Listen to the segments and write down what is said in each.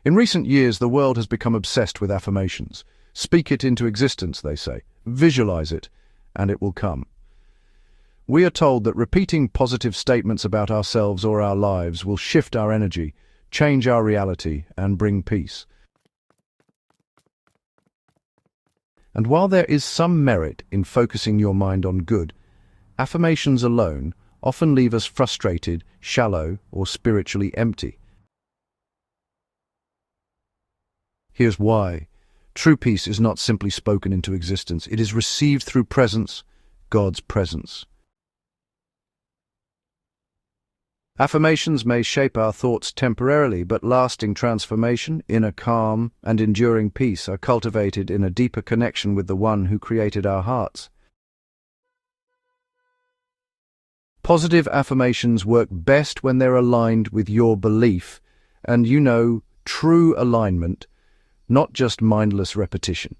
In recent years, the world has become obsessed with affirmations. Speak it into existence, they say. Visualize it, and it will come. We are told that repeating positive statements about ourselves or our lives will shift our energy, change our reality, and bring peace. And while there is some merit in focusing your mind on good, affirmations alone often leave us frustrated, shallow, or spiritually empty. Here's why. True peace is not simply spoken into existence. It is received through presence, God's presence. Affirmations may shape our thoughts temporarily, but lasting transformation, inner calm, and enduring peace are cultivated in a deeper connection with the One who created our hearts. Positive affirmations work best when they're aligned with your belief, and true alignment, not just mindless repetition.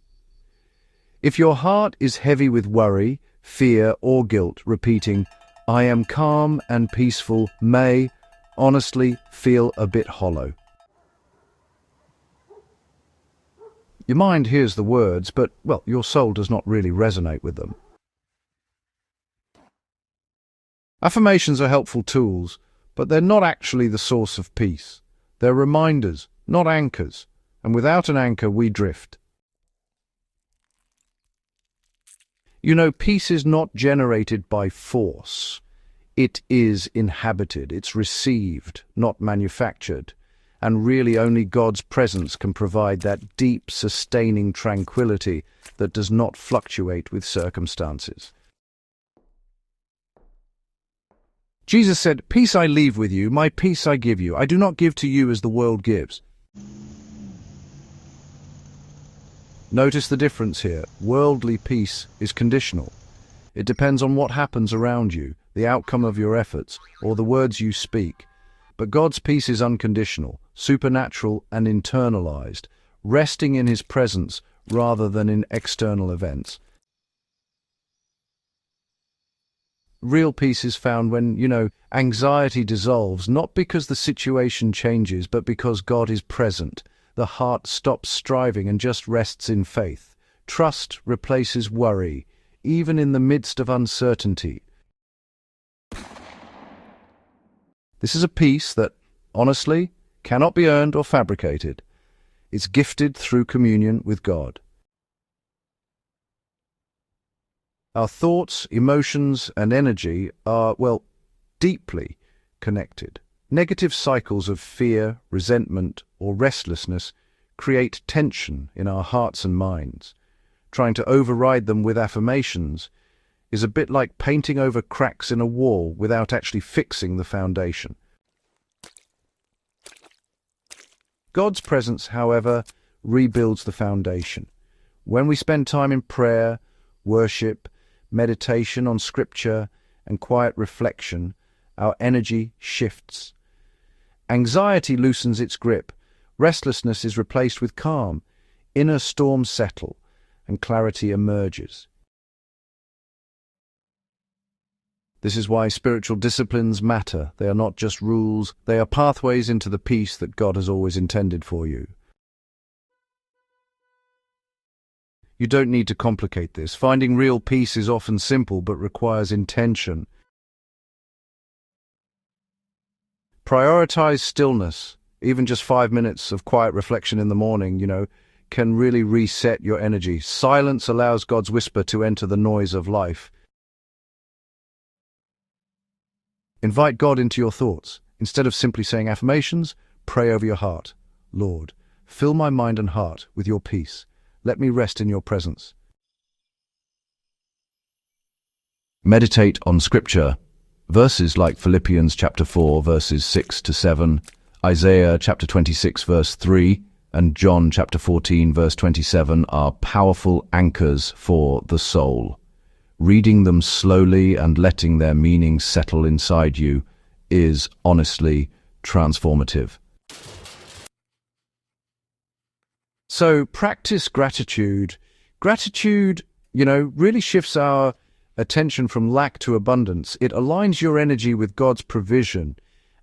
If your heart is heavy with worry, fear, or guilt, repeating, "I am calm and peaceful," may, honestly, feel a bit hollow. Your mind hears the words, but, your soul does not really resonate with them. Affirmations are helpful tools, but they're not actually the source of peace. They're reminders, not anchors, and without an anchor, we drift. Peace is not generated by force. It is inhabited, it's received, not manufactured. And really only God's presence can provide that deep, sustaining tranquility that does not fluctuate with circumstances. Jesus said, "Peace I leave with you, my peace I give you. I do not give to you as the world gives." Notice the difference here. Worldly peace is conditional. It depends on what happens around you, the outcome of your efforts, or the words you speak. But God's peace is unconditional, supernatural, and internalized, resting in His presence rather than in external events. Real peace is found when, anxiety dissolves, not because the situation changes, but because God is present. The heart stops striving and just rests in faith. Trust replaces worry, even in the midst of uncertainty. This is a peace that, honestly, cannot be earned or fabricated. It's gifted through communion with God. Our thoughts, emotions, and energy are, deeply connected. Negative cycles of fear, resentment, or restlessness create tension in our hearts and minds. Trying to override them with affirmations is a bit like painting over cracks in a wall without actually fixing the foundation. God's presence, however, rebuilds the foundation. When we spend time in prayer, worship, meditation on Scripture, and quiet reflection, our energy shifts. Anxiety loosens its grip, restlessness is replaced with calm, inner storms settle, and clarity emerges. This is why spiritual disciplines matter. They are not just rules, they are pathways into the peace that God has always intended for you. You don't need to complicate this. Finding real peace is often simple but requires intention. Prioritize stillness. Even just 5 minutes of quiet reflection in the morning, can really reset your energy. Silence allows God's whisper to enter the noise of life. Invite God into your thoughts. Instead of simply saying affirmations, pray over your heart. Lord, fill my mind and heart with your peace. Let me rest in your presence. Meditate on Scripture. Verses like Philippians chapter 4, verses 6 to 7, Isaiah chapter 26, verse 3, and John chapter 14, verse 27 are powerful anchors for the soul. Reading them slowly and letting their meaning settle inside you is, honestly, transformative. So practice gratitude. Gratitude, really shifts our attention from lack to abundance. It aligns your energy with God's provision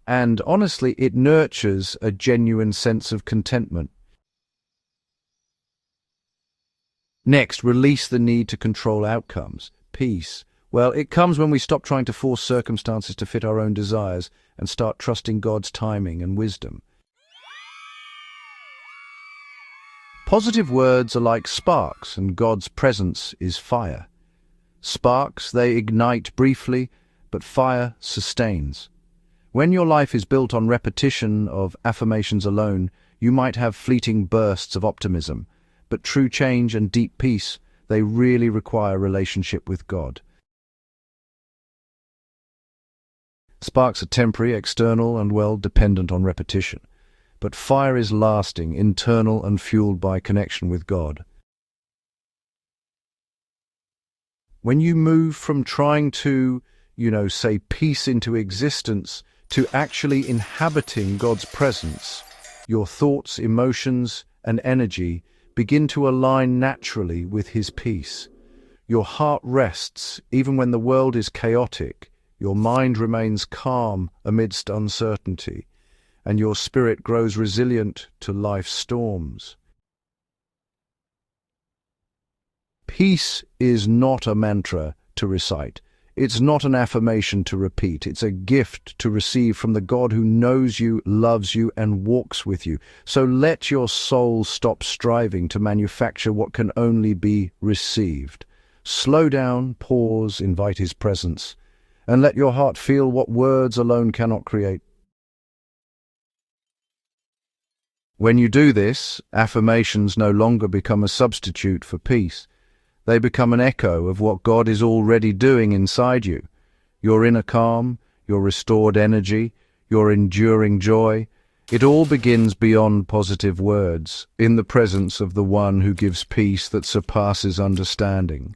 And honestly, it nurtures a genuine sense of contentment. Next, release the need to control outcomes. Peace. Well, it comes when we stop trying to force circumstances to fit our own desires and start trusting God's timing and wisdom. Positive words are like sparks, and God's presence is fire. Sparks, they ignite briefly, but fire sustains. When your life is built on repetition of affirmations alone, you might have fleeting bursts of optimism, but true change and deep peace, they really require relationship with God. Sparks are temporary, external, and, well, dependent on repetition. But fire is lasting, internal, and fueled by connection with God. When you move from trying to, say peace into existence to actually inhabiting God's presence, your thoughts, emotions, and energy begin to align naturally with His peace. Your heart rests even when the world is chaotic. Your mind remains calm amidst uncertainty, and your spirit grows resilient to life's storms. Peace is not a mantra to recite. It's not an affirmation to repeat. It's a gift to receive from the God who knows you, loves you, and walks with you. So let your soul stop striving to manufacture what can only be received. Slow down, pause, invite His presence, and let your heart feel what words alone cannot create. When you do this, affirmations no longer become a substitute for peace. They become an echo of what God is already doing inside you. Your inner calm, your restored energy, your enduring joy. It all begins beyond positive words, in the presence of the one who gives peace that surpasses understanding.